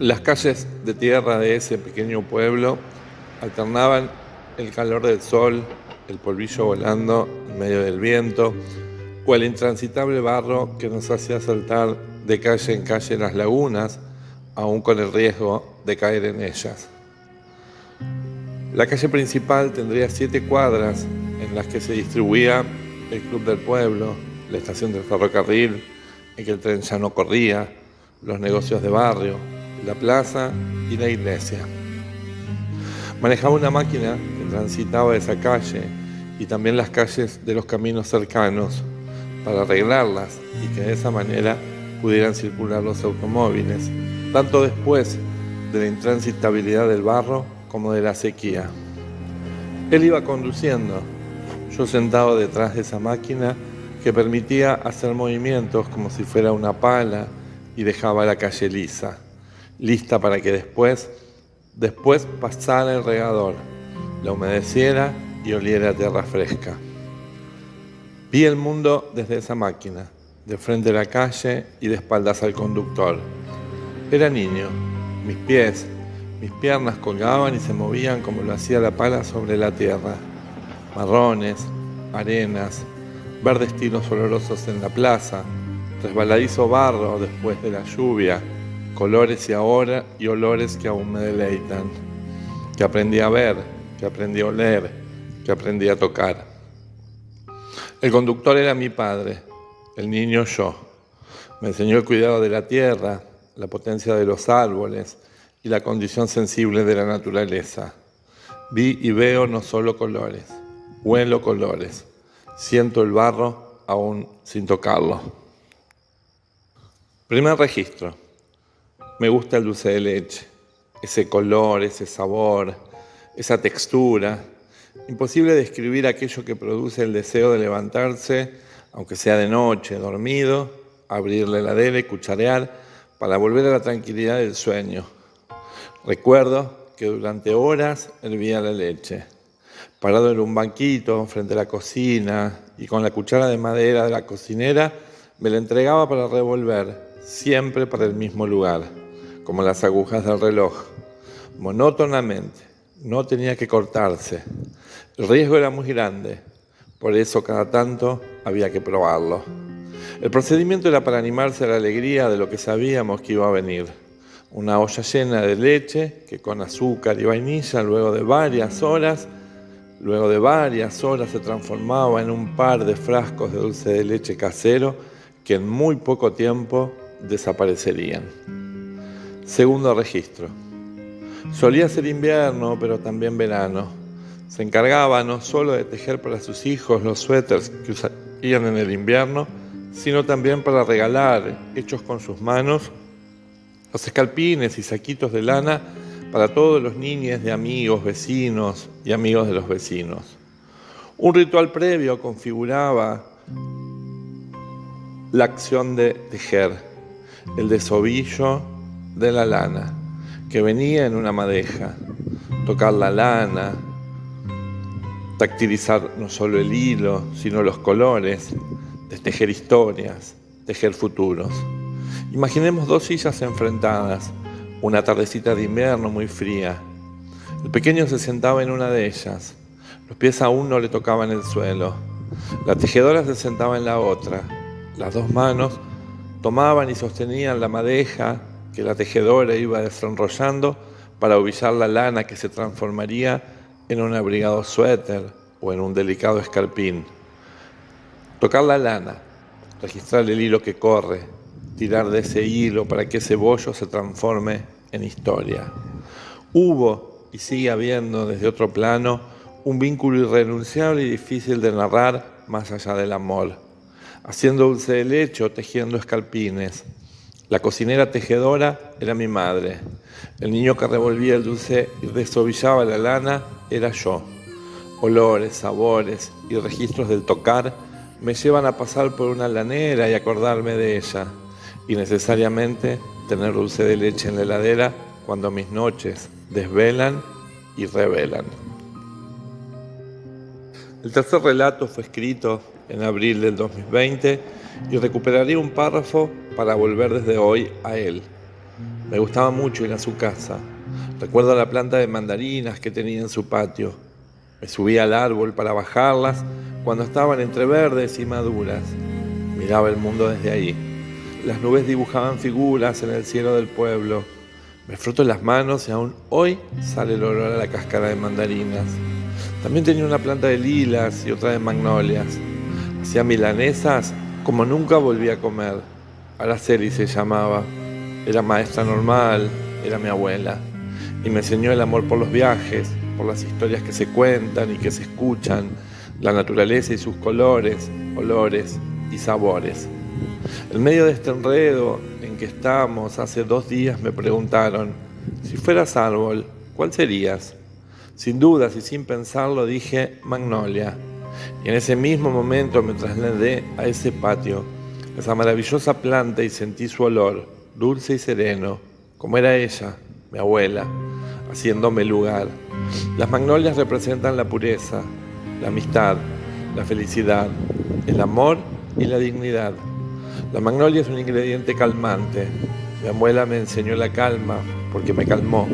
Las calles de tierra de ese pequeño pueblo alternaban el calor del sol, el polvillo volando en medio del viento, o el intransitable barro que nos hacía saltar de calle en calle las lagunas, aún con el riesgo de caer en ellas. La calle principal tendría 7 cuadras en las que se distribuía el club del pueblo, la estación del ferrocarril, en que el tren ya no corría, los negocios de barrio, la plaza y la iglesia. Manejaba una máquina que transitaba esa calle y también las calles de los caminos cercanos para arreglarlas y que de esa manera pudieran circular los automóviles, tanto después de la intransitabilidad del barro como de la sequía. Él iba conduciendo, yo sentado detrás de esa máquina que permitía hacer movimientos como si fuera una pala y dejaba la calle lista para que después pasara el regador, la humedeciera y oliera a tierra fresca. Vi el mundo desde esa máquina, de frente a la calle y de espaldas al conductor. Era niño, mis piernas colgaban y se movían como lo hacía la pala sobre la tierra. Marrones, arenas, verdes tiros olorosos en la plaza, resbaladizo barro después de la lluvia, colores y olores que aún me deleitan, que aprendí a ver, que aprendí a oler, que aprendí a tocar. El conductor era mi padre, el niño yo. Me enseñó el cuidado de la tierra, la potencia de los árboles y la condición sensible de la naturaleza. Vi y veo no solo colores, huelo colores, siento el barro aún sin tocarlo. Primer registro. Me gusta el dulce de leche, ese color, ese sabor, esa textura. Imposible describir aquello que produce el deseo de levantarse, aunque sea de noche, dormido, abrir la heladera y cucharear para volver a la tranquilidad del sueño. Recuerdo que durante horas hervía la leche, parado en un banquito frente a la cocina y con la cuchara de madera de la cocinera me la entregaba para revolver, siempre para el mismo lugar, como las agujas del reloj, monótonamente, no tenía que cortarse. El riesgo era muy grande, por eso cada tanto había que probarlo. El procedimiento era para animarse a la alegría de lo que sabíamos que iba a venir. Una olla llena de leche que con azúcar y vainilla luego de varias horas se transformaba en un par de frascos de dulce de leche casero que en muy poco tiempo desaparecerían. Segundo registro. Solía ser invierno, pero también verano. Se encargaba no solo de tejer para sus hijos los suéteres que usarían en el invierno, sino también para regalar, hechos con sus manos, los escalpines y saquitos de lana para todos los niños de amigos, vecinos y amigos de los vecinos. Un ritual previo configuraba la acción de tejer, el desovillo de la lana, que venía en una madeja, tocar la lana, tactilizar no solo el hilo, sino los colores, tejer historias, tejer futuros. Imaginemos 2 sillas enfrentadas, una tardecita de invierno muy fría. El pequeño se sentaba en una de ellas, los pies aún no le tocaban el suelo. La tejedora se sentaba en la otra. Las 2 manos tomaban y sostenían la madeja que la tejedora iba desenrollando para ovillar la lana que se transformaría en un abrigado suéter o en un delicado escarpín. Tocar la lana, registrar el hilo que corre, tirar de ese hilo para que ese bollo se transforme en historia. Hubo y sigue habiendo desde otro plano un vínculo irrenunciable y difícil de narrar más allá del amor. Haciendo dulce de leche o tejiendo escarpines. La cocinera tejedora era mi madre. El niño que revolvía el dulce y desovillaba la lana era yo. Olores, sabores y registros del tocar me llevan a pasar por una lanera y acordarme de ella. Y necesariamente tener dulce de leche en la heladera cuando mis noches desvelan y revelan. El tercer relato fue escrito en abril del 2020 y recuperaré un párrafo para volver desde hoy a él. Me gustaba mucho ir a su casa. Recuerdo la planta de mandarinas que tenía en su patio. Me subía al árbol para bajarlas cuando estaban entre verdes y maduras. Miraba el mundo desde ahí. Las nubes dibujaban figuras en el cielo del pueblo. Me froto las manos y aún hoy sale el olor a la cáscara de mandarinas. También tenía una planta de lilas y otra de magnolias. Hacía milanesas como nunca volví a comer. Araceli se llamaba. Era maestra normal, era mi abuela. Y me enseñó el amor por los viajes, por las historias que se cuentan y que se escuchan, la naturaleza y sus colores, olores y sabores. En medio de este enredo en que estamos, hace 2 días me preguntaron, si fueras árbol, ¿cuál serías? Sin dudas y sin pensarlo dije magnolia. Y en ese mismo momento me trasladé a ese patio, a esa maravillosa planta y sentí su olor, dulce y sereno, como era ella, mi abuela, haciéndome lugar. Las magnolias representan la pureza, la amistad, la felicidad, el amor y la dignidad. La magnolia es un ingrediente calmante. Mi abuela me enseñó la calma porque me calmó,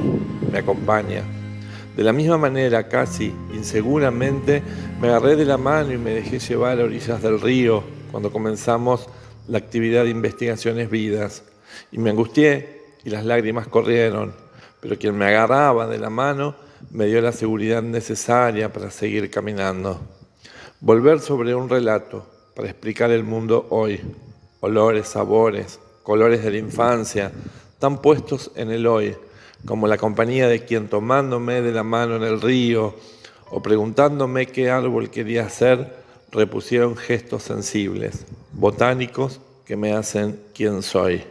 me acompaña. De la misma manera, casi inseguramente, me agarré de la mano y me dejé llevar a orillas del río cuando comenzamos la actividad de Investigaciones Vidas. Y me angustié y las lágrimas corrieron, pero quien me agarraba de la mano me dio la seguridad necesaria para seguir caminando. Volver sobre un relato para explicar el mundo hoy. Olores, sabores, colores de la infancia, tan puestos en el hoy, como la compañía de quien tomándome de la mano en el río o preguntándome qué árbol quería ser, repusieron gestos sensibles, botánicos que me hacen quien soy.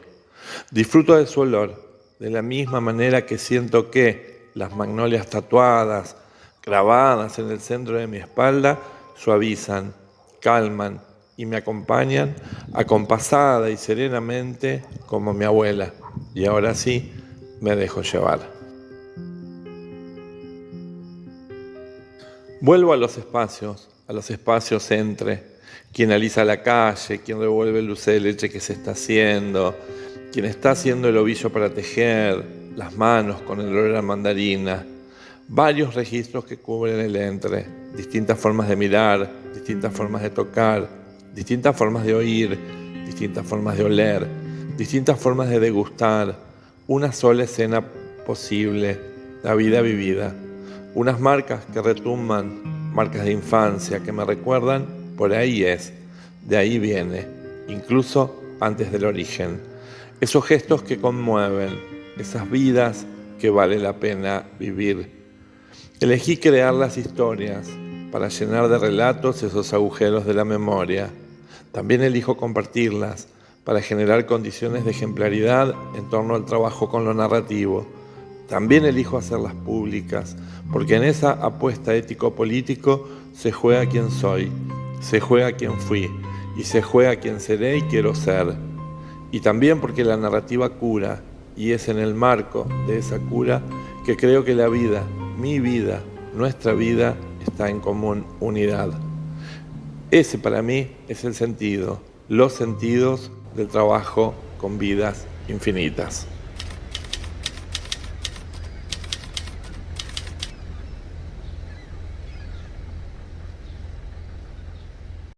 Disfruto de su olor, de la misma manera que siento que las magnolias tatuadas, grabadas en el centro de mi espalda, suavizan, calman y me acompañan acompasada y serenamente como mi abuela. Y ahora sí, me dejo llevar. Vuelvo a los espacios entre quien alisa la calle, quien revuelve el dulce de leche que se está haciendo, quien está haciendo el ovillo para tejer, las manos con el olor a mandarina, varios registros que cubren el entre, distintas formas de mirar, distintas formas de tocar, distintas formas de oír, distintas formas de oler, distintas formas de degustar, una sola escena posible, la vida vivida, unas marcas que retumban, marcas de infancia que me recuerdan, por ahí es, de ahí viene, incluso antes del origen. Esos gestos que conmueven, esas vidas que vale la pena vivir. Elegí crear las historias para llenar de relatos esos agujeros de la memoria. También elijo compartirlas para generar condiciones de ejemplaridad en torno al trabajo con lo narrativo. También elijo hacerlas públicas, porque en esa apuesta ético-político se juega quién soy, se juega quién fui y se juega quién seré y quiero ser. Y también porque la narrativa cura, y es en el marco de esa cura que creo que la vida, mi vida, nuestra vida, está en común unidad. Ese para mí es el sentido, los sentidos del trabajo con vidas infinitas.